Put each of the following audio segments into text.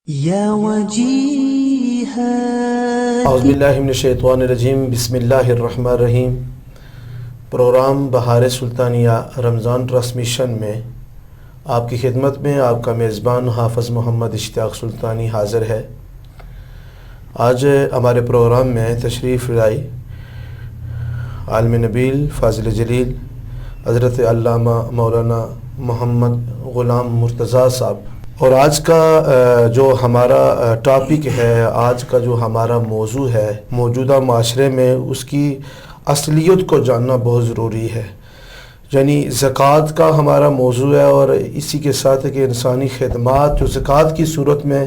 یا وجیہا اعوذ باللہ من الشیطان الرجیم بسم اللہ الرحمن الرحیم۔ پروگرام بہار سلطانیہ رمضان ٹرانسمیشن میں آپ کی خدمت میں آپ کا میزبان حافظ محمد اشتیاق سلطانی حاضر ہے۔ آج ہمارے پروگرام میں تشریف لائی عالم نبیل فاضل جلیل حضرت علامہ مولانا محمد غلام مرتضیٰ صاحب، اور آج کا جو ہمارا ٹاپک ہے، آج کا جو ہمارا موضوع ہے، موجودہ معاشرے میں اس کی اصلیت کو جاننا بہت ضروری ہے۔ یعنی زکوٰۃ کا ہمارا موضوع ہے، اور اسی کے ساتھ ہے کہ انسانی خدمات جو زکوٰۃ کی صورت میں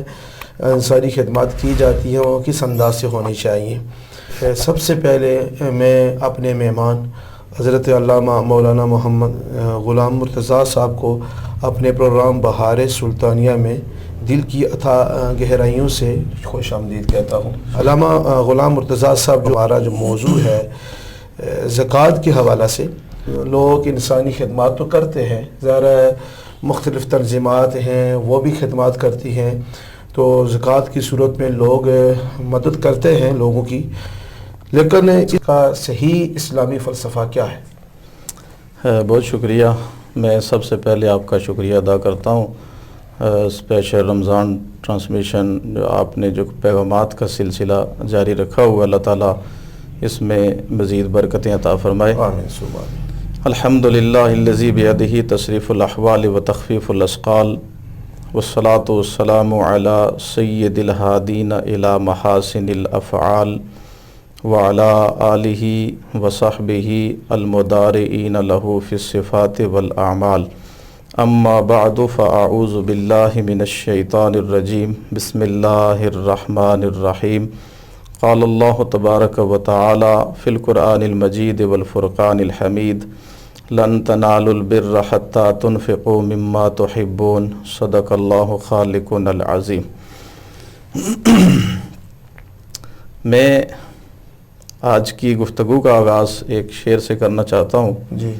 انسانی خدمات کی جاتی ہیں وہ کس انداز سے ہونی چاہیے۔ سب سے پہلے میں اپنے مہمان حضرت علامہ مولانا محمد غلام مرتضیٰ صاحب کو اپنے پروگرام بہار سلطانیہ میں دل کی اتھاہ گہرائیوں سے خوش آمدید کہتا ہوں۔ علامہ غلام مرتضیٰ صاحب، جو ہمارا جو موضوع ہے زکوٰۃ کے حوالہ سے، لوگ انسانی خدمات تو کرتے ہیں، ظاہر مختلف تنظیمات ہیں وہ بھی خدمات کرتی ہیں، تو زکوٰۃ کی صورت میں لوگ مدد کرتے ہیں لوگوں کی، لیکن اس کا صحیح اسلامی فلسفہ کیا ہے؟ بہت شکریہ۔ میں سب سے پہلے آپ کا شکریہ ادا کرتا ہوں۔ اسپیشل رمضان ٹرانسمیشن جو آپ نے جو پیغامات کا سلسلہ جاری رکھا ہوا، اللہ تعالیٰ اس میں مزید برکتیں عطا فرمائے۔ آمین ثم آمین۔ الحمدللہ الذی بیدہ تصریف الاحوال و تخفیف الاسقال، والصلاة والسلام علی سید الہادین الی محاسن الافعال وعلى آلہ وصحبہ المدارئین لہ فی الصفات والاعمال، اما بعد فاعوذ باللہ من الشیطان الرجیم، بسم اللہ الرحمن الرحیم۔ قال اللہ تبارک و تعالی فی القرآن المجید والفرقان الحمید، لن تنالوا البر حتی تنفقوا مما تحبون، صدق اللہ خالقنا العظیم۔ میں آج کی گفتگو کا آغاز ایک شعر سے کرنا چاہتا ہوں۔ جی۔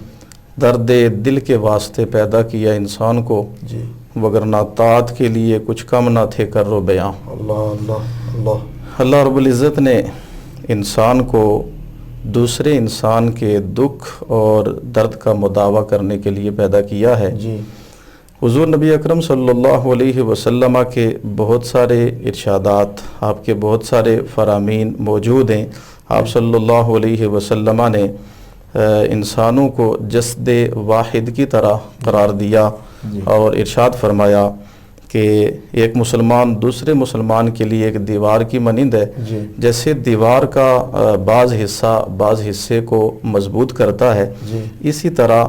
درد دل کے واسطے پیدا کیا انسان کو، جی۔ وگرنہ طاعت کے لیے کچھ کم نہ تھے کر و بیاں۔ اللہ اللہ اللہ۔ اللہ رب العزت نے انسان کو دوسرے انسان کے دکھ اور درد کا مداوع کرنے کے لیے پیدا کیا ہے۔ جی۔ حضور نبی اکرم صلی اللہ علیہ وسلم کے بہت سارے ارشادات، آپ کے بہت سارے فرامین موجود ہیں۔ آپ صلی اللہ علیہ وسلم نے انسانوں کو جسد واحد کی طرح قرار دیا، اور ارشاد فرمایا کہ ایک مسلمان دوسرے مسلمان کے لیے ایک دیوار کی مانند ہے۔ جیسے دیوار کا بعض حصے کو مضبوط کرتا ہے، اسی طرح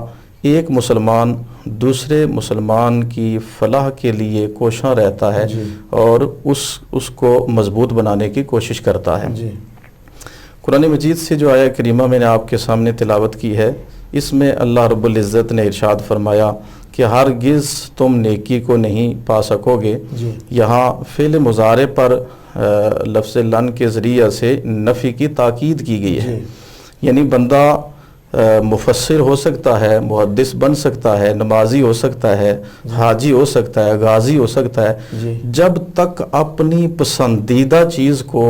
ایک مسلمان دوسرے مسلمان کی فلاح کے لیے کوشاں رہتا ہے اور اس کو مضبوط بنانے کی کوشش کرتا ہے۔ قرآن مجید سے جو آیہ کریمہ میں نے آپ کے سامنے تلاوت کی ہے، اس میں اللہ رب العزت نے ارشاد فرمایا کہ ہرگز تم نیکی کو نہیں پا سکو گے۔ یہاں فعل مضارع پر لفظ لن کے ذریعہ سے نفی کی تاکید کی گئی ہے۔ یعنی بندہ مفسر ہو سکتا ہے، محدث بن سکتا ہے، نمازی ہو سکتا ہے، حاجی ہو سکتا ہے، غازی ہو سکتا ہے، جب تک اپنی پسندیدہ چیز کو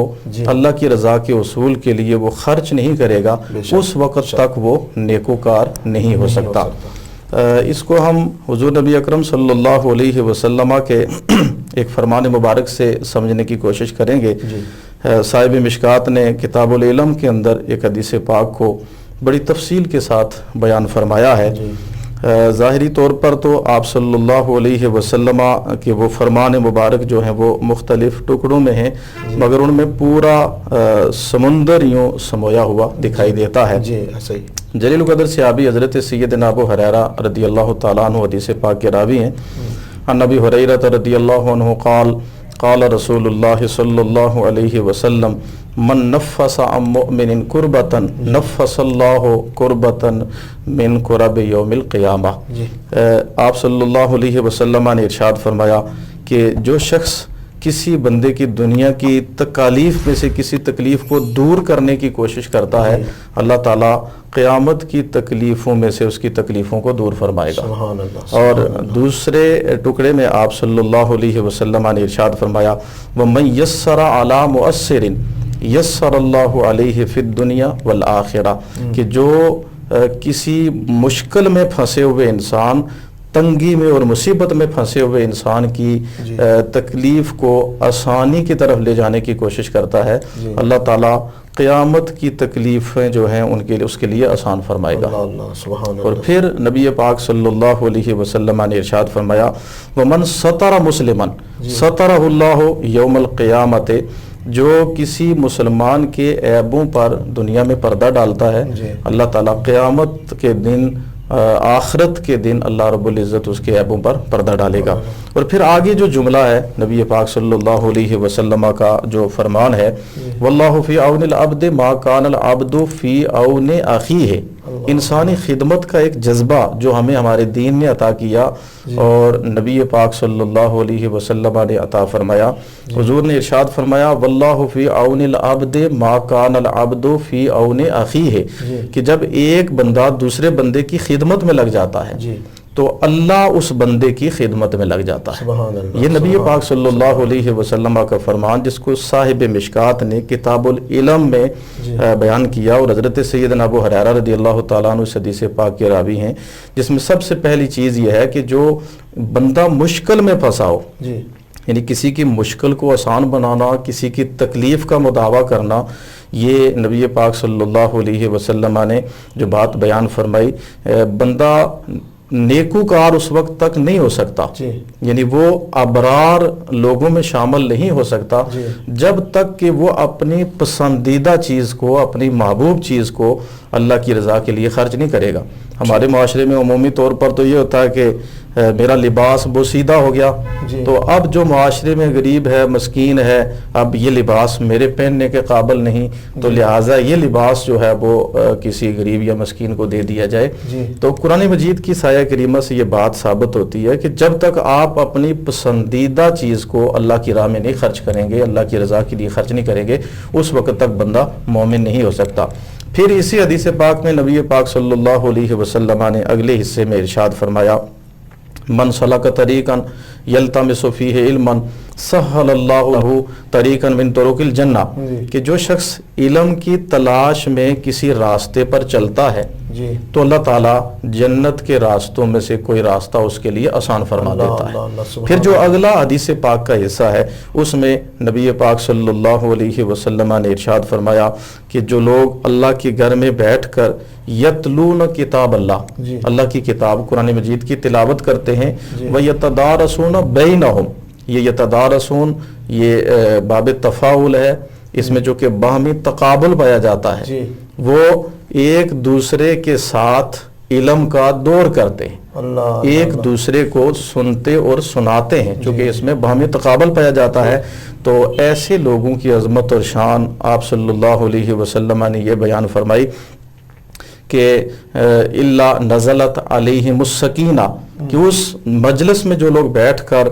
اللہ کی رضا کے اصول کے لیے وہ خرچ نہیں کرے گا، اس وقت تک وہ نیکوکار نہیں ہو سکتا۔ اس کو ہم حضور نبی اکرم صلی اللہ علیہ وسلم کے ایک فرمان مبارک سے سمجھنے کی کوشش کریں گے۔ صاحب مشکات نے کتاب العلم کے اندر ایک حدیث پاک کو بڑی تفصیل کے ساتھ بیان فرمایا ہے۔ ظاہری طور پر تو آپ صلی اللہ علیہ وسلم کے وہ فرمان مبارک جو ہیں وہ مختلف ٹکڑوں میں ہیں، مگر ان میں پورا سمندر یوں سمویا ہوا دکھائی دیتا ہے۔ جلیل القدر صحابی حضرت سیدنا ابو ہریرہ رضی اللہ تعالیٰ عنہ حدیث پاک کے راوی ہیں۔ عن ابی ہریرہ رضی اللہ عنہ قال قال رسول اللہ صلی اللہ علیہ وسلم من نفس عن مؤمن کربتا نفس اللہ کربتا من کرب یوم القیامہ۔ آپ صلی اللہ علیہ وسلم نے ارشاد فرمایا کہ جو شخص کسی بندے کی دنیا کی تکالیف میں سے کسی تکلیف کو دور کرنے کی کوشش کرتا ہے، اللہ تعالیٰ قیامت کی تکلیفوں میں سے اس کی تکلیفوں کو دور فرمائے گا۔ سبحان اللہ۔ اور دوسرے ٹکڑے میں آپ صلی اللہ علیہ وسلم نے ارشاد فرمایا وَمَن يَسَّرَ عَلَى مُؤَسِّرٍ یسر اللہ علیہ فی الدنیا والآخرہ، کہ جو کسی مشکل میں پھنسے ہوئے انسان، تنگی میں اور مصیبت میں پھنسے ہوئے انسان کی تکلیف کو آسانی کی طرف لے جانے کی کوشش کرتا ہے، اللہ تعالیٰ قیامت کی تکلیفیں جو ہیں اس کے لیے آسان فرمائے گا۔ اور پھر نبی پاک صلی اللہ علیہ وسلم نے ارشاد فرمایا وَمَن سَتَرَ مُسْلِمًا سَتَرَهُ اللَّهُ يَوْمَ الْقِيَامَةِ، جو کسی مسلمان کے عیبوں پر دنیا میں پردہ ڈالتا ہے، اللہ تعالیٰ قیامت کے دن، آخرت کے دن اللہ رب العزت اس کے عیبوں پر پردہ ڈالے گا۔ اور پھر آگے جو جملہ ہے نبی پاک صلی اللہ علیہ وسلم کا جو فرمان ہے واللہ فی عون العبد ما کان العبد فی عون اخیہ، انسانی خدمت کا ایک جذبہ جو ہمیں ہمارے دین نے عطا کیا اور نبی پاک صلی اللہ علیہ وسلم نے عطا فرمایا۔ حضور نے ارشاد فرمایا واللہ فی عون العبد ما کان العبد فی عون اخیہ، کہ جب ایک بندہ دوسرے بندے کی خدمت میں لگ جاتا ہے تو اللہ اس بندے کی خدمت میں لگ جاتا ہے۔ یہ نبی پاک صلی اللہ علیہ وسلم کا فرمان، جس کو صاحب مشکات نے کتاب العلم میں بیان کیا، اور حضرت سیدنا ابو ہریرہ رضی اللہ تعالیٰ عنہ اس حدیث پاک کے راوی ہیں، جس میں سب سے پہلی چیز یہ ہے کہ جو بندہ مشکل میں پھنسا ہو، یعنی کسی کی مشکل کو آسان بنانا، کسی کی تکلیف کا مداوع کرنا، یہ نبی پاک صلی اللہ علیہ وسلم نے جو بات بیان فرمائی، بندہ نیکوکار اس وقت تک نہیں ہو سکتا، یعنی وہ ابرار لوگوں میں شامل نہیں ہو سکتا جب تک کہ وہ اپنی پسندیدہ چیز کو، اپنی محبوب چیز کو اللہ کی رضا کے لیے خرچ نہیں کرے گا۔ ہمارے معاشرے میں عمومی طور پر تو یہ ہوتا ہے کہ میرا لباس بوسیدہ ہو گیا، تو اب جو معاشرے میں غریب ہے، مسکین ہے، اب یہ لباس میرے پہننے کے قابل نہیں، تو لہٰذا یہ لباس جو ہے وہ کسی غریب یا مسکین کو دے دیا جائے۔ تو قرآن مجید کی سایہ کریمہ سے یہ بات ثابت ہوتی ہے کہ جب تک آپ اپنی پسندیدہ چیز کو اللہ کی راہ میں نہیں خرچ کریں گے، اللہ کی رضا کے لیے خرچ نہیں کریں گے، اس وقت تک بندہ مومن نہیں ہو سکتا۔ پھر اسی حدیث پاک میں نبی پاک صلی اللہ علیہ وسلم نے اگلے حصے میں ارشاد فرمایا من سلک طریقا یلتمس فیہ علما سہل اللہ لہ طریقا من طرق الجنہ، کہ جو شخص علم کی تلاش میں کسی راستے پر چلتا ہے تو اللہ تعالیٰ جنت کے راستوں میں سے کوئی راستہ اس کے لیے آسان فرما دیتا ہے۔ پھر جو اگلا حدیث پاک کا حصہ ہے اس میں نبی پاک صلی اللہ علیہ وسلم نے ارشاد فرمایا کہ جو لوگ اللہ کے گھر میں بیٹھ کر یتلون کتاب اللہ کی کتاب قرآن مجید کی تلاوت کرتے ہیں، وَيَتَدَارَسُونَ بَيْنَهُمْ، یہ یتدارسون یہ باب تفاعل ہے، اس میں جو کہ باہمی تقابل پایا جاتا ہے، وہ ایک دوسرے کے ساتھ علم کا دور کرتے ہیں، ایک دوسرے کو سنتے اور سناتے ہیں، چونکہ اس میں باہمی تقابل پایا جاتا ہے۔ تو ایسے لوگوں کی عظمت اور شان آپ صلی اللہ علیہ وسلم نے یہ بیان فرمائی کہ اللہ نزلت علیہم السکینہ، کہ اس مجلس میں جو لوگ بیٹھ کر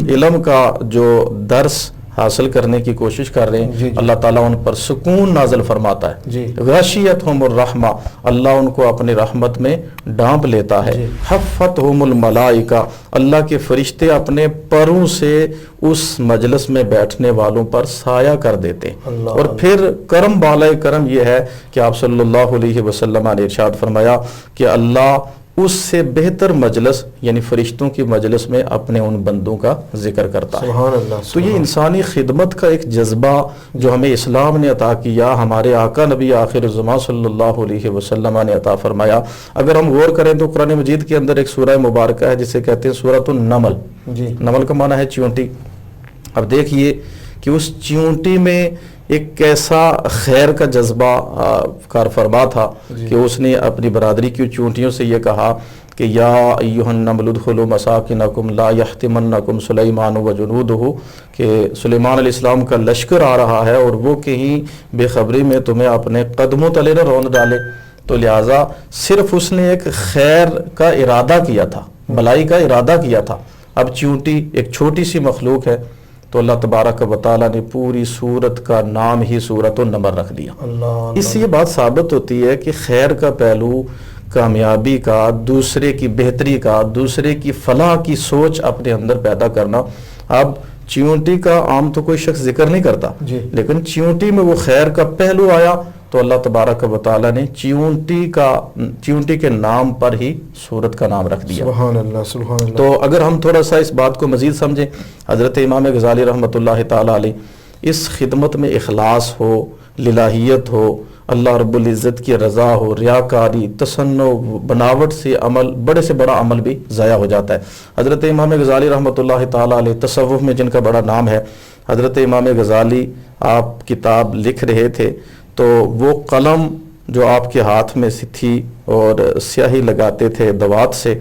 علم کا جو درس حاصل کرنے کی کوشش کر رہے ہیں، اللہ تعالیٰ ان پر سکون نازل فرماتا ہے، غشیتہم الرحمہ، اللہ ان کو اپنی رحمت میں ڈانپ لیتا ہے، حفتہم الملائکہ، اللہ کے فرشتے اپنے پروں سے اس مجلس میں بیٹھنے والوں پر سایہ کر دیتے ہیں۔ اور پھر کرم بالائے کرم یہ ہے کہ آپ صلی اللہ علیہ وسلم نے ارشاد فرمایا کہ اللہ اس سے بہتر مجلس یعنی فرشتوں کی مجلس میں اپنے ان بندوں کا ذکر کرتا ہے۔ سبحان اللہ۔ تو یہ انسانی خدمت کا ایک جذبہ جو ہمیں اسلام نے عطا کیا، ہمارے آقا نبی آخر الزمان صلی اللہ علیہ وسلم نے عطا فرمایا۔ اگر ہم غور کریں تو قرآن مجید کے اندر ایک سورہ مبارکہ ہے جسے کہتے ہیں سورۃ النمل۔ نمل کا معنی ہے چیونٹی۔ اب دیکھیے کہ اس چیونٹی میں ایک کیسا خیر کا جذبہ کار فرما تھا کہ اس نے اپنی برادری کی چونٹیوں سے یہ کہا کہ یا ایھا النمل ادخلوا مساکنکم لا یحطمنکم سلیمان وجنودہ، کہ سلیمان علیہ السلام کا لشکر آ رہا ہے اور وہ کہیں بے خبری میں تمہیں اپنے قدموں تلے نہ رون ڈالے۔ تو لہٰذا صرف اس نے ایک خیر کا ارادہ کیا تھا، بھلائی کا ارادہ کیا تھا۔ اب چیونٹی ایک چھوٹی سی مخلوق ہے، تو اللہ تبارک و تعالیٰ نے پوری سورت کا نام ہی سورۃ النمل رکھ دیا۔ اس سے یہ بات ثابت ہوتی ہے کہ خیر کا پہلو، کامیابی کا، دوسرے کی بہتری کا، دوسرے کی فلاح کی سوچ اپنے اندر پیدا کرنا۔ اب چیونٹی کا عام تو کوئی شخص ذکر نہیں کرتا، لیکن چیونٹی میں وہ خیر کا پہلو آیا تو اللہ تبارک و تعالیٰ نے چیونٹی کے نام پر ہی سورت کا نام رکھ دیا۔ سبحان اللہ، سبحان اللہ۔ تو اگر ہم تھوڑا سا اس بات کو مزید سمجھیں، حضرت امام غزالی رحمۃ اللہ تعالیٰ علیہ اس خدمت میں اخلاص ہو، للہیت ہو، اللہ رب العزت کی رضا ہو، ریاکاری، تصنع، بناوٹ سے عمل، بڑے سے بڑا عمل بھی ضائع ہو جاتا ہے۔ حضرت امام غزالی رحمۃ اللہ تعالیٰ علیہ تصوف میں جن کا بڑا نام ہے، حضرت امام غزالی آپ کتاب لکھ رہے تھے تو وہ قلم جو آپ کے ہاتھ میں سے تھی اور سیاہی لگاتے تھے دوات سے،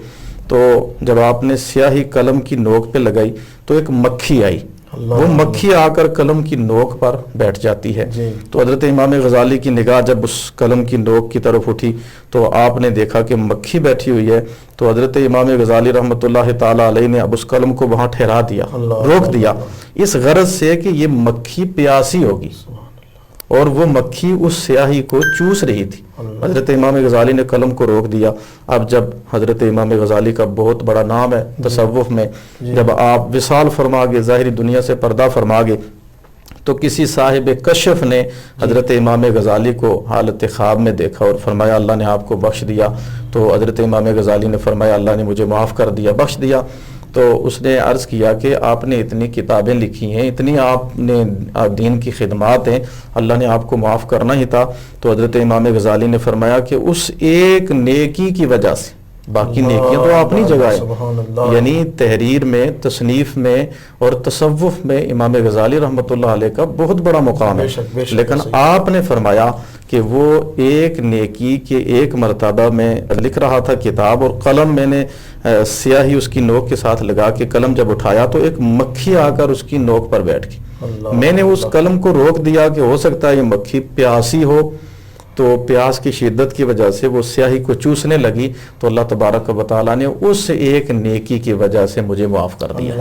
تو جب آپ نے سیاہی قلم کی نوک پہ لگائی تو ایک مکھی آئی، وہ مکھی آ کر قلم کی نوک پر بیٹھ جاتی ہے۔ تو حضرت امام غزالی کی نگاہ جب اس قلم کی نوک کی طرف اٹھی تو آپ نے دیکھا کہ مکھی بیٹھی ہوئی ہے، تو حضرت امام غزالی رحمۃ اللہ تعالیٰ علیہ نے اب اس قلم کو وہاں ٹھہرا دیا، روک دیا، اس غرض سے کہ یہ مکھی پیاسی ہوگی اور وہ مکھی اس سیاہی کو چوس رہی تھی۔ حضرت امام غزالی نے قلم کو روک دیا۔ اب جب حضرت امام غزالی کا بہت بڑا نام ہے تصوف میں، جب آپ وصال فرما گئے، ظاہری دنیا سے پردہ فرما گئے، تو کسی صاحب کشف نے حضرت امام غزالی کو حالت خواب میں دیکھا اور فرمایا اللہ نے آپ کو بخش دیا۔ تو حضرت امام غزالی نے فرمایا اللہ نے مجھے معاف کر دیا، بخش دیا۔ تو اس نے عرض کیا کہ آپ نے اتنی کتابیں لکھی ہیں، اتنی آپ نے دین کی خدمات ہیں، اللہ نے آپ کو معاف کرنا ہی تھا۔ تو حضرت امام غزالی نے فرمایا کہ اس ایک نیکی کی وجہ سے باقی نیکیاں تو اپنی جگہ ہے، یعنی تحریر میں، تصنیف میں اور تصوف میں امام غزالی رحمۃ اللہ علیہ کا بہت بڑا مقام ہے، لیکن آپ نے فرمایا کہ وہ ایک نیکی کے ایک مرتبہ میں لکھ رہا تھا کتاب اور قلم میں نے سیاہی اس کی نوک کے ساتھ لگا کے قلم جب اٹھایا تو ایک مکھی آ کر اس کی نوک پر بیٹھ گئی۔ میں نے اس قلم کو روک دیا کہ ہو سکتا ہے یہ مکھی پیاسی ہو، تو پیاس کی شدت کی وجہ سے وہ سیاہی کو چوسنے لگی، تو اللہ تبارک و تعالیٰ نے اس ایک نیکی کی وجہ سے مجھے معاف کر دیا۔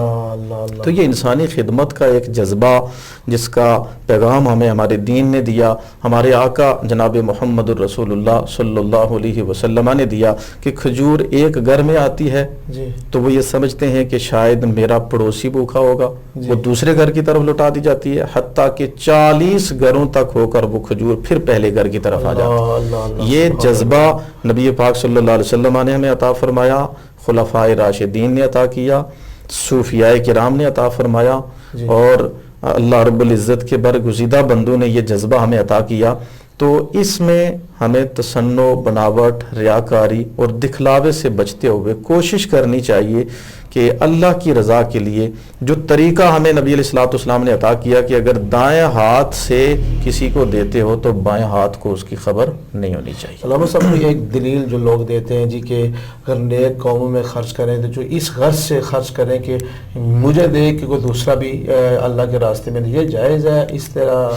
تو یہ انسانی خدمت کا ایک جذبہ جس کا پیغام ہمیں ہمارے دین نے دیا، ہمارے آقا جناب محمد الرسول اللہ صلی اللہ علیہ وسلم نے دیا کہ کھجور ایک گھر میں آتی ہے تو وہ یہ سمجھتے ہیں کہ شاید میرا پڑوسی بھوکا ہوگا، وہ دوسرے گھر کی طرف لوٹا دی جاتی ہے، حتیٰ کہ 40 گھروں تک ہو کر وہ کھجور پھر پہلے گھر کی طرف آ جاتا۔ یہ جذبہ نبی پاک صلی اللہ علیہ وسلم نے ہمیں عطا فرمایا، خلفائے راشدین نے عطا کیا، صوفیاء کرام نے عطا فرمایا، اور اللہ رب العزت کے برگزیدہ بندوں نے یہ جذبہ ہمیں عطا کیا۔ تو اس میں ہمیں تصنع، بناوٹ، ریاکاری اور دکھلاوے سے بچتے ہوئے کوشش کرنی چاہیے کہ اللہ کی رضا کے لیے جو طریقہ ہمیں نبی علیہ الصلوۃ والسلام نے عطا کیا کہ اگر دائیں ہاتھ سے کسی کو دیتے ہو تو بائیں ہاتھ کو اس کی خبر نہیں ہونی چاہیے۔ علامہ صاحب ایک دلیل جو لوگ دیتے ہیں جی کہ اگر نیک قوموں میں خرچ کریں تو جو اس غرض سے خرچ کریں کہ مجھے دے کہ کوئی دوسرا بھی اللہ کے راستے میں، یہ جائز ہے اس طرح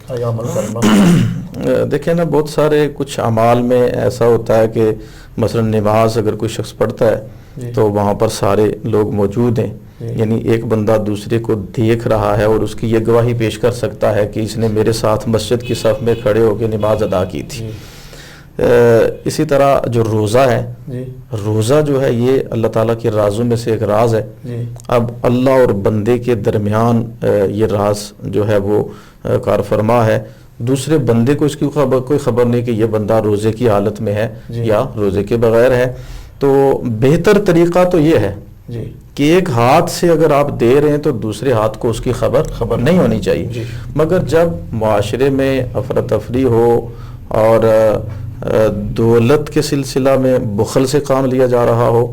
کا عمل کرنا؟ دیکھیں نا، بہت سارے کچھ اعمال میں ایسا ہوتا ہے کہ مثلا نماز اگر کوئی شخص پڑھتا ہے تو وہاں پر سارے لوگ موجود ہیں، یعنی ایک بندہ دوسرے کو دیکھ رہا ہے اور اس کی یہ گواہی پیش کر سکتا ہے کہ اس نے میرے ساتھ مسجد کی صف میں کھڑے ہو کے نماز ادا کی تھی۔ اسی طرح جو روزہ ہے، روزہ جو ہے یہ اللہ تعالیٰ کے رازوں میں سے ایک راز ہے۔ اب اللہ اور بندے کے درمیان یہ راز جو ہے وہ کار فرما ہے، دوسرے بندے کو اس کی کوئی خبر نہیں کہ یہ بندہ روزے کی حالت میں ہے یا روزے کے بغیر ہے۔ تو بہتر طریقہ تو یہ ہے کہ ایک ہاتھ سے اگر آپ دے رہے ہیں تو دوسرے ہاتھ کو اس کی خبر نہیں ہونی چاہیے، مگر جب معاشرے میں افراتفری ہو اور دولت کے سلسلہ میں بخل سے کام لیا جا رہا ہو،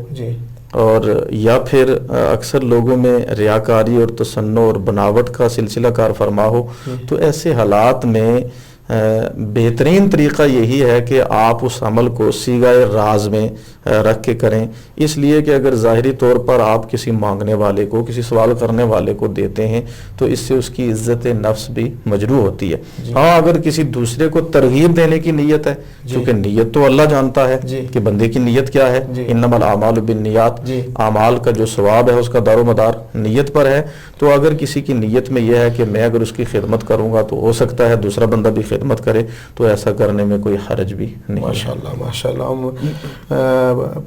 اور یا پھر اکثر لوگوں میں ریاکاری اور تصنع اور بناوٹ کا سلسلہ کار فرما ہو، تو ایسے حالات میں بہترین طریقہ یہی ہے کہ آپ اس عمل کو صیغہ راز میں رکھ کے کریں، اس لیے کہ اگر ظاہری طور پر آپ کسی مانگنے والے کو، کسی سوال کرنے والے کو دیتے ہیں تو اس سے اس کی عزت نفس بھی مجروح ہوتی ہے۔ ہاں اگر کسی دوسرے کو ترغیب دینے کی نیت ہے، کیونکہ نیت تو اللہ جانتا ہے کہ بندے کی نیت کیا ہے، انما الاعمال بالنیات، اعمال کا جو ثواب ہے اس کا دار و مدار نیت پر ہے، تو اگر کسی کی نیت میں یہ ہے کہ میں اگر اس کی خدمت کروں گا تو ہو سکتا ہے دوسرا بندہ بھی خدمت کرے، تو ایسا کرنے میں کوئی حرج بھی نہیں۔ ماشاءاللہ ماشاءاللہ۔ ہم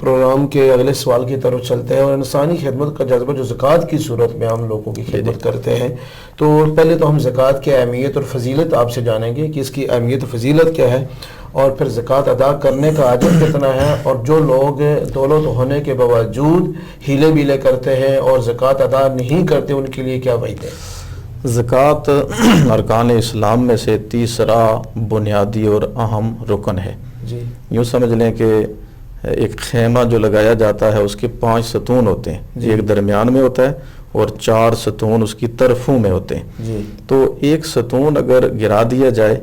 پروگرام کے اگلے سوال کی طرف چلتے ہیں، اور انسانی خدمت کا جذبہ جو زکوٰۃ کی صورت میں ہم لوگوں کی خدمت کرتے ہیں، تو پہلے تو ہم زکوٰۃ کی اہمیت اور فضیلت آپ سے جانیں گے کہ اس کی اہمیت و فضیلت کیا ہے، اور پھر زکوٰۃ ادا کرنے کا اجر کتنا ہے، اور جو لوگ دولت ہونے کے باوجود ہیلے بیلے کرتے ہیں اور زکوٰۃ ادا نہیں کرتے ان کے لیے کیا وعید ہے؟ زکوٰۃ ارکان اسلام میں سے تیسرا بنیادی اور اہم رکن ہے۔ یوں سمجھ لیں کہ ایک خیمہ جو لگایا جاتا ہے اس کے 5 ستون ہوتے ہیں، ایک درمیان میں ہوتا ہے اور 4 ستون اس کی طرفوں میں ہوتے ہیں، تو ایک ستون اگر گرا دیا جائے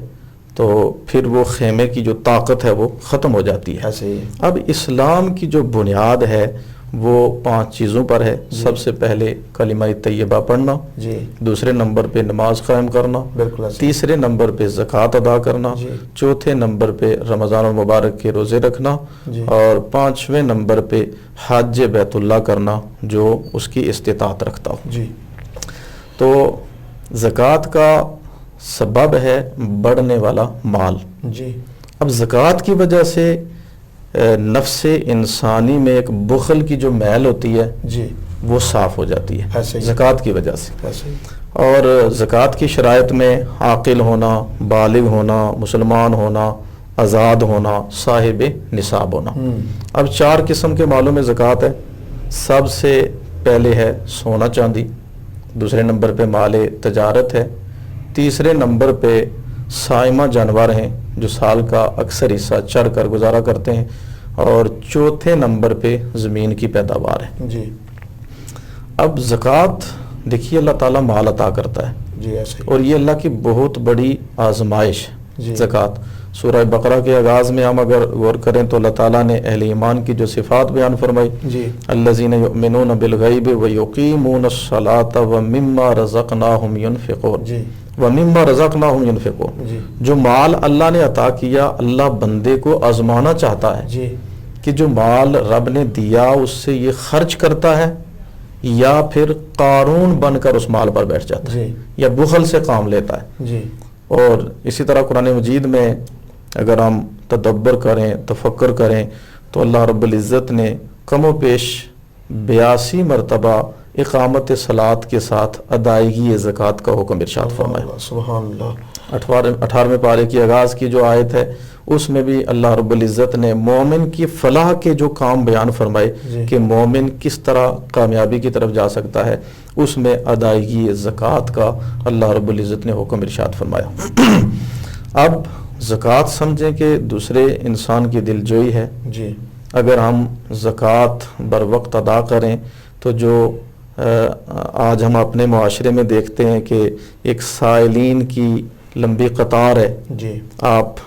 تو پھر وہ خیمے کی جو طاقت ہے وہ ختم ہو جاتی ہے۔ اب اسلام کی جو بنیاد ہے وہ 5 چیزوں پر ہے۔ سب سے پہلے کلمہ طیبہ پڑھنا، دوسرے نمبر پہ نماز قائم کرنا، تیسرے نمبر پہ زکوٰۃ ادا کرنا، چوتھے نمبر پہ رمضان المبارک کے روزے رکھنا، اور 5ویں نمبر پہ حج بیت اللہ کرنا جو اس کی استطاعت رکھتا ہو۔ تو زکوٰۃ کا سبب ہے بڑھنے والا مال۔ اب زکوٰۃ کی وجہ سے نفس انسانی میں ایک بخل کی جو میل ہوتی ہے وہ صاف ہو جاتی ہے زکوٰۃ کی وجہ سے۔ اور زکوٰۃ کی شرائط میں عاقل ہونا، بالغ ہونا، مسلمان ہونا، آزاد ہونا، صاحب نصاب ہونا۔ اب 4 قسم کے مالوں میں زکوٰۃ ہے۔ سب سے پہلے ہے سونا چاندی، دوسرے نمبر پہ مال تجارت ہے، تیسرے نمبر پہ سائمہ جانور ہیں جو سال کا اکثر حصہ چر کر گزارا کرتے ہیں، اور چوتھے نمبر پہ زمین کی پیداوار ہے۔ اب زکوٰۃ دیکھیے اللہ تعالیٰ مال عطا کرتا ہے، اور یہ اللہ کی بہت بڑی آزمائش ہے زکوٰۃ۔ سورہ بقرہ کے آغاز میں ہم اگر غور کریں تو اللہ تعالیٰ نے اہل ایمان کی جو صفات بیان فرمائی، الذین یؤمنون بالغیب ویقیمون الصلاۃ ومما رزقناہم ینفقون، وَمِمَّا رَزَقْنَاهُمْ يُنْفِقُونَ۔ جو مال اللہ نے عطا کیا، اللہ بندے کو آزمانا چاہتا ہے کہ جو مال رب نے دیا اس سے یہ خرچ کرتا ہے یا پھر قارون بن کر اس مال پر بیٹھ جاتا ہے یا بخل سے کام لیتا ہے۔ اور اسی طرح قرآن مجید میں اگر ہم تدبر کریں، تفکر کریں، تو اللہ رب العزت نے کم و بیش 82 مرتبہ اقامت صلاۃ کے ساتھ ادائیگی زکوٰۃ کا حکم ارشاد فرمایا۔ سبحان اللہ۔ 18ویں پارے کی آغاز کی جو آیت ہے اس میں بھی اللہ رب العزت نے مومن کی فلاح کے جو کام بیان فرمائے کہ مومن کس طرح کامیابی کی طرف جا سکتا ہے، اس میں ادائیگی زکوٰۃ کا اللہ رب العزت نے حکم ارشاد فرمایا۔ اب زکوٰۃ سمجھیں کہ دوسرے انسان کی دل جوئی ہے۔ اگر ہم زکوٰۃ بر وقت ادا کریں تو جو آج ہم اپنے معاشرے میں دیکھتے ہیں کہ ایک سائلین کی لمبی قطار ہے، آپ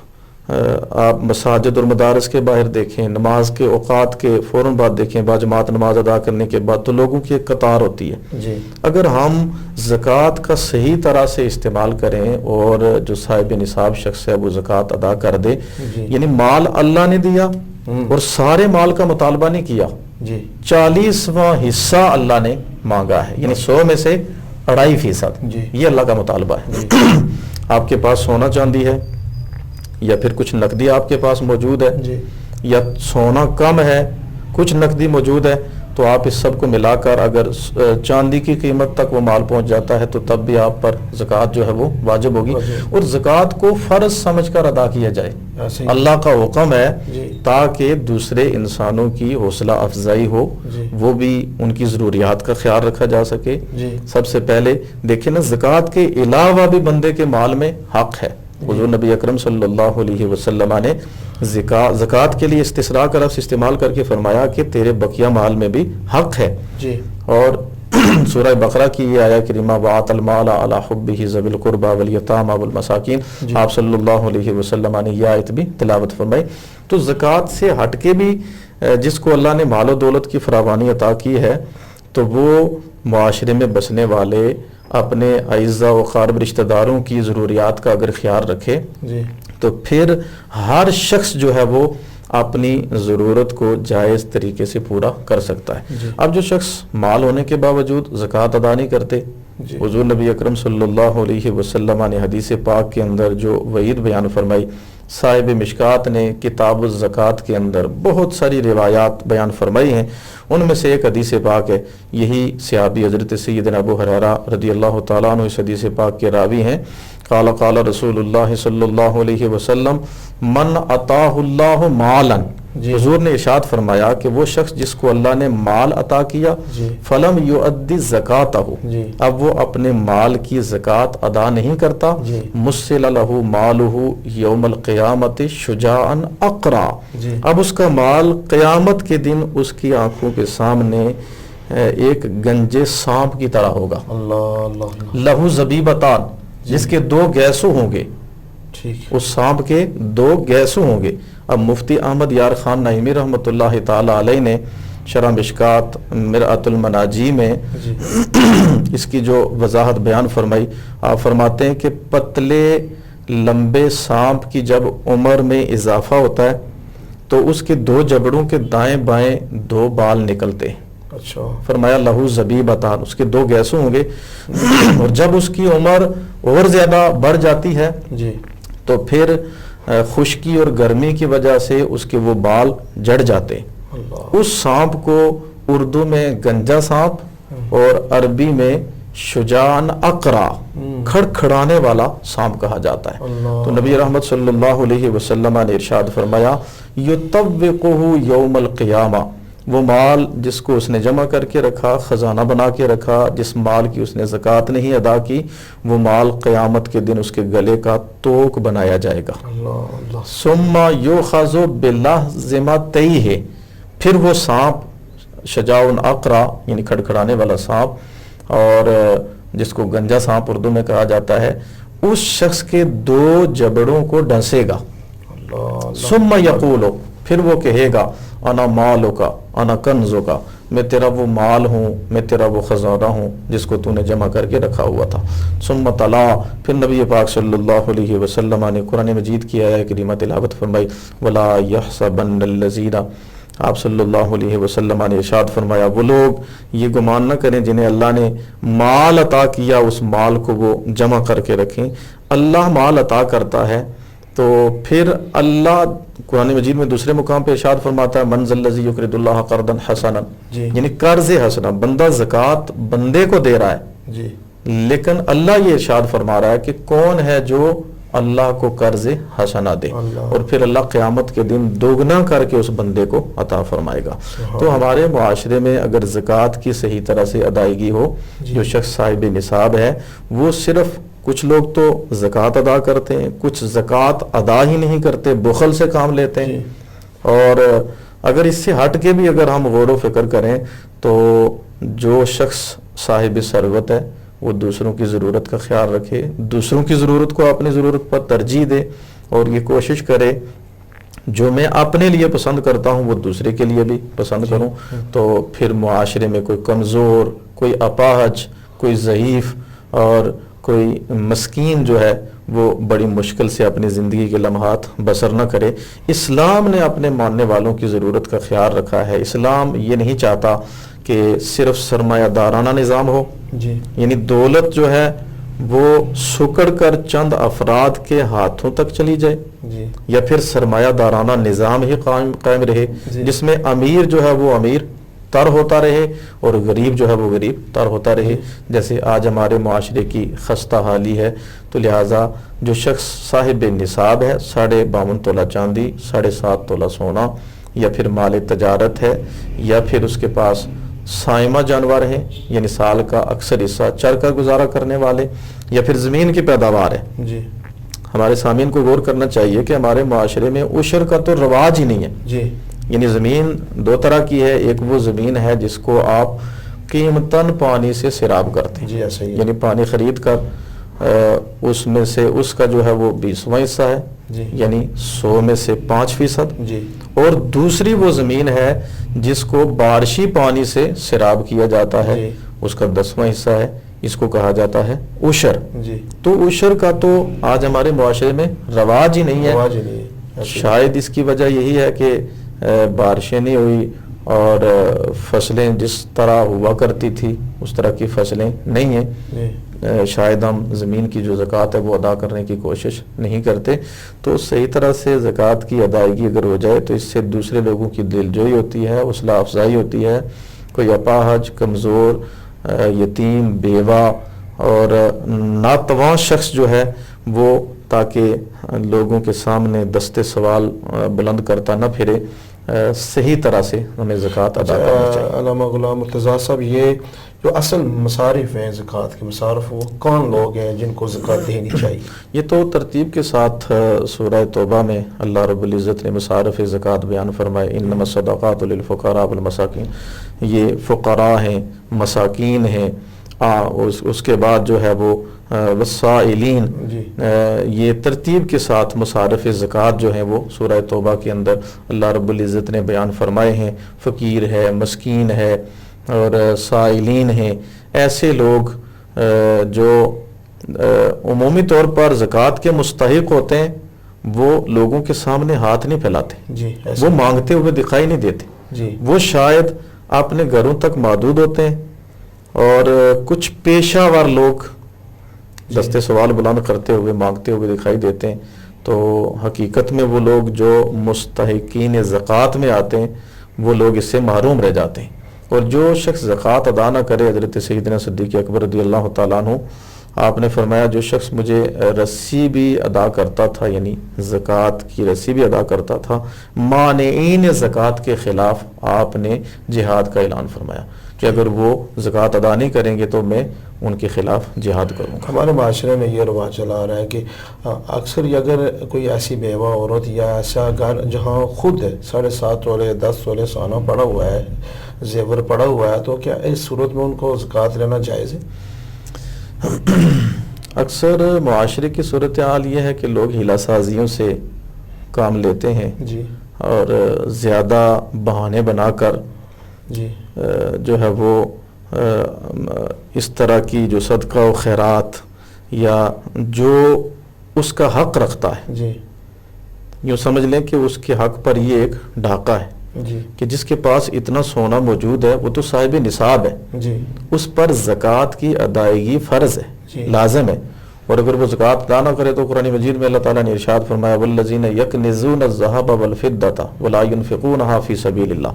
مساجد اور مدارس کے باہر دیکھیں، نماز کے اوقات کے فوراً بعد دیکھیں، باجماعت نماز ادا کرنے کے بعد تو لوگوں کی ایک قطار ہوتی ہے۔ اگر ہم زکوٰۃ کا صحیح طرح سے استعمال کریں اور جو صاحب نصاب شخص ہے وہ زکوٰۃ ادا کر دے، یعنی مال اللہ نے دیا اور سارے مال کا مطالبہ نہیں کیا، 40واں حصہ اللہ نے مانگا ہے، یعنی 100 میں سے 2.5%، یہ اللہ کا مطالبہ ہے۔ آپ کے پاس سونا چاندی ہے یا پھر کچھ نقدی آپ کے پاس موجود ہے، یا سونا کم ہے کچھ نقدی موجود ہے، تو آپ اس سب کو ملا کر اگر چاندی کی قیمت تک وہ مال پہنچ جاتا ہے تو تب بھی آپ پر زکوٰۃ جو ہے وہ واجب ہوگی، اور زکوٰۃ کو فرض سمجھ کر ادا کیا جائے۔ اللہ کا حکم ہے تاکہ دوسرے انسانوں کی حوصلہ افزائی ہو، وہ بھی ان کی ضروریات کا خیال رکھا جا سکے۔ سب سے پہلے دیکھیں نا، زکوٰۃ کے علاوہ بھی بندے کے مال میں حق ہے۔ حضور نبی اکرم صلی اللہ علیہ وسلم نے زکوٰۃ کے لیے استثراء کا لفظ استعمال کر کے فرمایا کہ تیرے بقیہ مال میں بھی حق ہے۔ اور سورہ بقرہ کی یہ آیہ کریمہ وآت المال علی حبہ ذوی القربى والیتامى والمساکین، آپ صلی اللہ علیہ وسلم نے یہ آیت بھی تلاوت فرمائی۔ تو زکوٰۃ سے ہٹ کے بھی جس کو اللہ نے مال و دولت کی فراوانی عطا کی ہے تو وہ معاشرے میں بسنے والے اپنے اعزاء و اقارب رشتہ داروں کی ضروریات کا اگر خیال رکھے جی تو پھر ہر شخص جو ہے وہ اپنی ضرورت کو جائز طریقے سے پورا کر سکتا ہے۔ جی اب جو شخص مال ہونے کے باوجود زکوٰۃ ادا نہیں کرتے، جی حضور نبی اکرم صلی اللہ علیہ وسلم نے حدیث پاک کے اندر جو وعید بیان فرمائی، صاحب مشکات نے کتاب الزکوٰۃ کے اندر بہت ساری روایات بیان فرمائی ہیں، ان میں سے ایک حدیث پاک ہے، یہی صحابی حضرت سیدنا ابو ہریرہ رضی اللہ تعالیٰ عنہ اس حدیث پاک کے راوی ہیں۔ قال قال رسول اللہ صلی اللہ علیہ وسلم من عطاہ اللہ مالا، جی حضور نے ارشاد فرمایا کہ وہ شخص جس کو اللہ نے مال عطا کیا، جی فلم یؤدی زکاتہ، جی اب وہ اپنے مال کی زکوٰۃ ادا نہیں کرتا، جی مسل لہ مالہ یوم القیامت شجاعا اقرا، جی اب اس کا مال قیامت کے دن اس کی آنکھوں کے سامنے ایک گنجے سانپ کی طرح ہوگا، اللہ اللہ لہو زبیبتان، جس کے دو گیسو ہوں گے، ٹھیک اس سانپ کے دو گیسو ہوں گے۔ اب مفتی احمد یار خان نعیمی رحمۃ اللہ تعالی علیہ نے شرح مشکات مرآت المناجی میں جی اس کی جو وضاحت بیان فرمائی، آپ فرماتے ہیں کہ پتلے لمبے سانپ کی جب عمر میں اضافہ ہوتا ہے تو اس کے دو جبڑوں کے دائیں بائیں دو بال نکلتے ہیں، اچھا فرمایا لہو زبیبتان، اس کے دو گیسو ہوں گے، اور جب اس کی عمر اور زیادہ بڑھ جاتی ہے جی تو پھر خشکی اور گرمی کی وجہ سے اس کے وہ بال جڑ جاتے ہیں۔ اللہ اس سانپ کو اردو میں گنجا سانپ اور عربی میں شجاعن اقرا، کھڑکھڑانے والا سانپ کہا جاتا ہے۔ اللہ تو نبی رحمت صلی اللہ علیہ وسلم نے ارشاد فرمایا یطوقہ یوم القیامہ، وہ مال جس کو اس نے جمع کر کے رکھا، خزانہ بنا کے رکھا، جس مال کی اس نے زکوٰۃ نہیں ادا کی، وہ مال قیامت کے دن اس کے گلے کا توق بنایا جائے گا۔ اللہ اللہ ثم یؤخذ بلحظمتیہ، پھر وہ سانپ شجاع اقرا یعنی کھڑکھڑانے والا سانپ، اور جس کو گنجا سانپ اردو میں کہا جاتا ہے، اس شخص کے دو جبڑوں کو ڈھنسے گا۔ اللہ ثم یقول، پھر وہ کہے گا انا مالو کا انا کنزو کا، میں تیرا وہ مال ہوں، میں تیرا وہ خزانہ ہوں جس کو تو نے جمع کر کے رکھا ہوا تھا۔ ثم تلا، پھر نبی پاک صلی اللہ علیہ وسلم نے قرآن مجید کی آیہ کریمہ تلاوت فرمائی، ولا یحسبن الذین، آپ صلی اللہ علیہ وسلم نے ارشاد فرمایا وہ لوگ یہ گمان نہ کریں جنہیں اللہ نے مال عطا کیا اس مال کو وہ جمع کر کے رکھیں۔ اللہ مال عطا کرتا ہے تو پھر اللہ قرآن مجید میں دوسرے مقام پہ ارشاد فرماتا ہے من ذا الذی یقرض اللہ قرضا حسنا، جی یعنی قرض حسنا، بندہ زکوٰۃ بندے کو دے رہا ہے، جی لیکن اللہ یہ ارشاد فرما رہا ہے کہ کون ہے جو اللہ کو قرض حسنا دے، اللہ اور پھر اللہ قیامت کے دن دوگنا کر کے اس بندے کو عطا فرمائے گا۔ تو ہمارے معاشرے میں اگر زکوٰۃ کی صحیح طرح سے ادائیگی ہو، جی جو شخص صاحب نصاب ہے وہ صرف، کچھ لوگ تو زکوٰۃ ادا کرتے ہیں، کچھ زکوٰۃ ادا ہی نہیں کرتے، بخل سے کام لیتے ہیں، جی اور اگر اس سے ہٹ کے بھی اگر ہم غور و فکر کریں تو جو شخص صاحب ثروت ہے وہ دوسروں کی ضرورت کا خیال رکھے، دوسروں کی ضرورت کو اپنی ضرورت پر ترجیح دے، اور یہ کوشش کرے جو میں اپنے لیے پسند کرتا ہوں وہ دوسرے کے لیے بھی پسند کروں، تو پھر معاشرے میں کوئی کمزور، کوئی اپاہج، کوئی ضعیف اور کوئی مسکین جو ہے وہ بڑی مشکل سے اپنی زندگی کے لمحات بسر نہ کرے۔ اسلام نے اپنے ماننے والوں کی ضرورت کا خیال رکھا ہے۔ اسلام یہ نہیں چاہتا کہ صرف سرمایہ دارانہ نظام ہو، جی یعنی دولت جو ہے وہ سکڑ کر چند افراد کے ہاتھوں تک چلی جائے، جی یا پھر سرمایہ دارانہ نظام ہی قائم رہے جی جس میں امیر جو ہے وہ امیر تر ہوتا رہے اور غریب جو ہے وہ غریب تر ہوتا رہے، جیسے آج ہمارے معاشرے کی خستہ حالی ہے۔ تو لہٰذا جو شخص صاحب نصاب ہے، 52.5 تولہ چاندی، 7.5 تولہ سونا، یا پھر مال تجارت ہے، یا پھر اس کے پاس سائمہ جانور ہیں یعنی سال کا اکثر حصہ چر کر گزارا کرنے والے، یا پھر زمین کی پیداوار ہے۔ جی ہمارے سامعین کو غور کرنا چاہیے کہ ہمارے معاشرے میں عشر کا تو رواج ہی نہیں ہے، جی یعنی زمین دو طرح کی ہے، ایک وہ زمین ہے جس کو آپ قیمتاً پانی سے سیراب کرتے ہیں. جی ایسا ہی ہے. یعنی پانی خرید کر اس میں سے اس کا جو ہے وہ 20واں حصہ ہے, جی یعنی 100 میں سے 5%. جی اور دوسری وہ زمین ہے جس کو بارشی پانی سے سیراب کیا جاتا ہے, جی. اس کا 10واں حصہ ہے, اس کو کہا جاتا ہے عشر. جی تو عشر کا تو آج ہمارے معاشرے میں رواج ہی نہیں ہے. رواج ہی نہیں ہے. ایسے ہی. شاید اس کی وجہ یہی ہے کہ بارشیں نہیں ہوئی اور فصلیں جس طرح ہوا کرتی تھی اس طرح کی فصلیں نہیں ہیں. جی شاید ہم زمین کی جو زکوٰۃ ہے وہ ادا کرنے کی کوشش نہیں کرتے. تو صحیح طرح سے زکوٰۃ کی ادائیگی اگر ہو جائے تو اس سے دوسرے لوگوں کی دلجوئی ہوتی ہے, حوصلہ افزائی ہوتی ہے. کوئی اپاہج, کمزور, یتیم, بیوہ اور ناتواں شخص جو ہے وہ تاکہ لوگوں کے سامنے دستے سوال بلند کرتا نہ پھرے, صحیح طرح سے ہمیں زکوٰۃ ادا کرنی چاہیے. علامہ غلام مرتضیٰ صاحب, یہ جو اصل مصارف ہیں زکوٰۃ کے مصارف, وہ کون لوگ ہیں جن کو زکوٰۃ دینی چاہیے؟ یہ تو ترتیب کے ساتھ سورہ توبہ میں اللہ رب العزت نے مصارف زکوٰۃ بیان فرمائے. انما الصدقات للفقراء والمساکین, یہ فقراء ہیں, مساکین ہیں. اس کے بعد جو ہے وہ والسائلین, جی یہ ترتیب کے ساتھ مصارف زکوٰۃ جو ہیں وہ سورہ توبہ کے اندر اللہ رب العزت نے بیان فرمائے ہیں. فقیر ہے, مسکین ہے اور سائلین ہیں. ایسے لوگ جو عمومی طور پر زکوٰۃ کے مستحق ہوتے ہیں وہ لوگوں کے سامنے ہاتھ نہیں پھیلاتے, جی ایسا وہ مانگتے ہوئے دکھائی نہیں دیتے. جی وہ شاید اپنے گھروں تک محدود ہوتے ہیں اور کچھ پیشہ ور لوگ دستے سوال بلند کرتے ہوئے مانگتے ہوئے دکھائی دیتے ہیں. تو حقیقت میں وہ لوگ جو مستحقین زکوٰۃ میں آتے ہیں وہ لوگ اس سے محروم رہ جاتے ہیں. اور جو شخص زکوٰۃ ادا نہ کرے, حضرت سیدنا صدیق اکبر رضی اللہ تعالیٰ عنہ آپ نے فرمایا جو شخص مجھے رسی بھی ادا کرتا تھا, یعنی زکوٰۃ کی رسی بھی ادا کرتا تھا, مانعین زکوٰۃ کے خلاف آپ نے جہاد کا اعلان فرمایا کہ اگر وہ زکوٰۃ ادا نہیں کریں گے تو میں ان کے خلاف جہاد کروں گا. ہمارے معاشرے میں یہ رواج چلا آ رہا ہے کہ اکثر اگر کوئی ایسی بیوہ عورت یا ایسا گھر جہاں خود 7.5 تولے 10 تولے سونا پڑا ہوا ہے, زیور پڑا ہوا ہے, تو کیا اس صورت میں ان کو زکوٰۃ لینا جائز ہے؟ اکثر معاشرے کی صورتحال یہ ہے کہ لوگ ہیلا سازیوں سے کام لیتے ہیں جی اور زیادہ بہانے بنا کر جی جو ہے وہ اس طرح کی جو صدقہ و خیرات یا جو اس کا حق رکھتا ہے, جی یوں سمجھ لیں کہ اس کے حق پر یہ ایک ڈھاکہ ہے جی کہ جس کے پاس اتنا سونا موجود ہے وہ تو صاحب نصاب ہے, جی اس پر زکوٰۃ کی ادائیگی فرض ہے, جی لازم ہے. اور اگر وہ زکوٰۃ ادا نہ کرے تو قرآن مجید میں اللہ تعالیٰ نے ارشاد فرمایا والذین یکنزون الذھب والفضة ولا ينفقونها فی سبیل اللہ,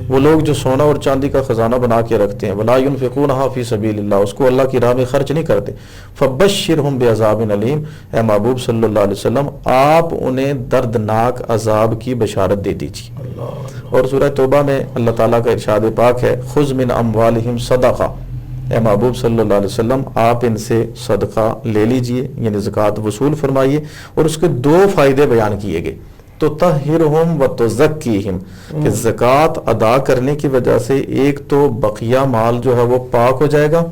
وہ لوگ جو سونا اور چاندی کا خزانہ بنا کے رکھتے ہیں ولا ينفقونها فی سبیل اللہ, اس کو اللہ کی راہ میں خرچ نہیں کرتے, فبشرهم بعذاب علیم, اے محبوب صلی اللہ علیہ وسلم آپ انہیں دردناک عذاب کی بشارت دے دیجیے. اور سورہ توبہ میں اللہ تعالیٰ کا ارشاد پاک ہے خذ من اموالہم صدقہ, اے محبوب صلی اللہ علیہ وسلم آپ ان سے صدقہ لے لیجئے, یعنی زکوٰۃ وصول فرمائیے. اور اس کے 2 فائدے بیان کیے گئے, تو تطہرہم و تزکیہم, کہ زکوٰۃ ادا کرنے کی وجہ سے ایک تو بقیہ مال جو ہے وہ پاک ہو جائے گا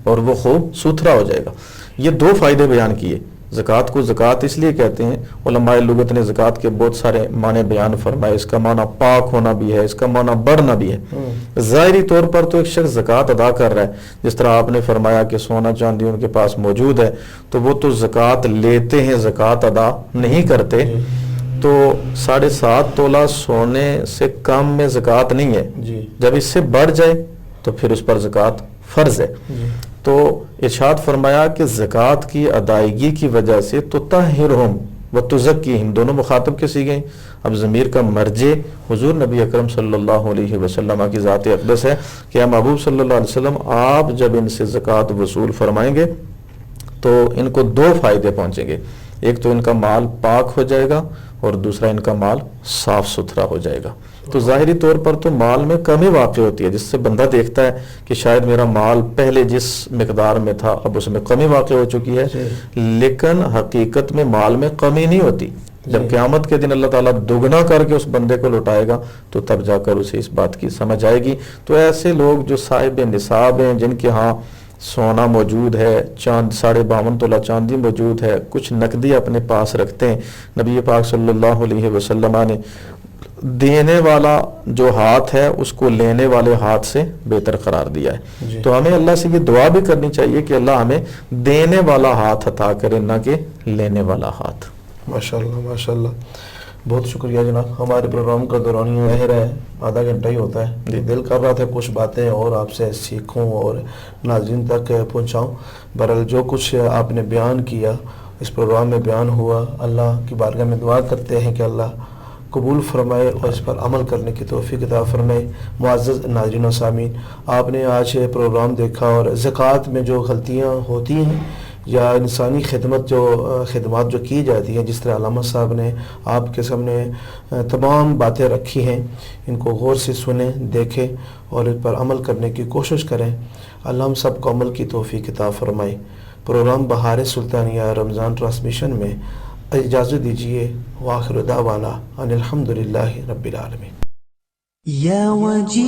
اور وہ خوب ستھرا ہو جائے گا. یہ 2 فائدے بیان کیے. زکوٰۃ کو زکوٰۃ اس لیے کہتے ہیں, علماء لغت نے زکوٰۃ کے بہت سارے معنی بیان فرمائے. اس کا معنی پاک ہونا بھی ہے, اس کا معنی بڑھنا بھی ہے. ظاہری طور پر تو ایک شخص زکوٰۃ ادا کر رہا ہے, جس طرح آپ نے فرمایا کہ سونا چاندی ان کے پاس موجود ہے تو وہ تو زکوٰۃ لیتے ہیں, زکوٰۃ ادا نہیں کرتے. تو 7.5 تولہ سونے سے کم میں زکوٰۃ نہیں ہے, جب اس سے بڑھ جائے تو پھر اس پر زکوٰۃ فرض ہے. تو ارشاد فرمایا کہ زکوٰۃ کی ادائیگی کی وجہ سے تو تطہرہم و تزکیہم, دونوں مخاطب کے سیغے ہیں. اب ضمیر کا مرجع حضور نبی اکرم صلی اللہ علیہ وسلم کی ذات اقدس ہے کہ محبوب صلی اللہ علیہ وسلم آپ جب ان سے زکوٰۃ وصول فرمائیں گے تو ان کو 2 فائدے پہنچیں گے. ایک تو ان کا مال پاک ہو جائے گا اور دوسرا ان کا مال صاف ستھرا ہو جائے گا. تو ظاہری طور پر تو مال میں کمی واقع ہوتی ہے, جس سے بندہ دیکھتا ہے کہ شاید میرا مال پہلے جس مقدار میں تھا اب اس میں کمی واقع ہو چکی ہے, لیکن حقیقت میں مال میں کمی نہیں ہوتی. جب قیامت کے دن اللہ تعالیٰ دگنا کر کے اس بندے کو لوٹائے گا تو تب جا کر اسے اس بات کی سمجھ آئے گی. تو ایسے لوگ جو صاحب نصاب ہیں، جن کے ہاں سونا موجود ہے، 52.5 تولہ چاندی موجود ہے، کچھ نقدی اپنے پاس رکھتے ہیں، نبی پاک صلی اللہ علیہ وسلم نے دینے والا جو ہاتھ ہے اس کو لینے والے ہاتھ سے بہتر قرار دیا ہے. تو ہمیں اللہ سے یہ دعا بھی کرنی چاہیے کہ اللہ ہمیں دینے والا ہاتھ عطا کرے، نہ کہ لینے والا ہاتھ. ماشاءاللہ ماشاءاللہ، بہت شکریہ جناب. ہمارے پروگرام کا دورانیہ ظاہر ہے آدھا گھنٹہ ہی ہوتا ہے. دل کر رہا تھا کچھ باتیں اور آپ سے سیکھوں اور ناظرین تک پہنچاؤں. بہرحال جو کچھ آپ نے بیان کیا اس پروگرام میں بیان ہوا، اللہ کی بارگاہ میں دعا کرتے ہیں کہ اللہ قبول فرمائے اور اس پر عمل کرنے کی توفیق عطا فرمائے. معزز ناظرین و سامعین، آپ نے آج پروگرام دیکھا اور زکوٰۃ میں جو غلطیاں ہوتی ہیں یا انسانی خدمات جو کی جاتی ہیں، جس طرح علامہ صاحب نے آپ کے سامنے تمام باتیں رکھی ہیں، ان کو غور سے سنیں، دیکھیں اور اس پر عمل کرنے کی کوشش کریں. اللہ ہم سب کو عمل کی توفیق عطا فرمائے. پروگرام بہار سلطانیہ رمضان ٹرانسمیشن میں اجازت دیجیے. وآخر دعوانا ان الحمدللہ رب العالمین. یا وجیہتی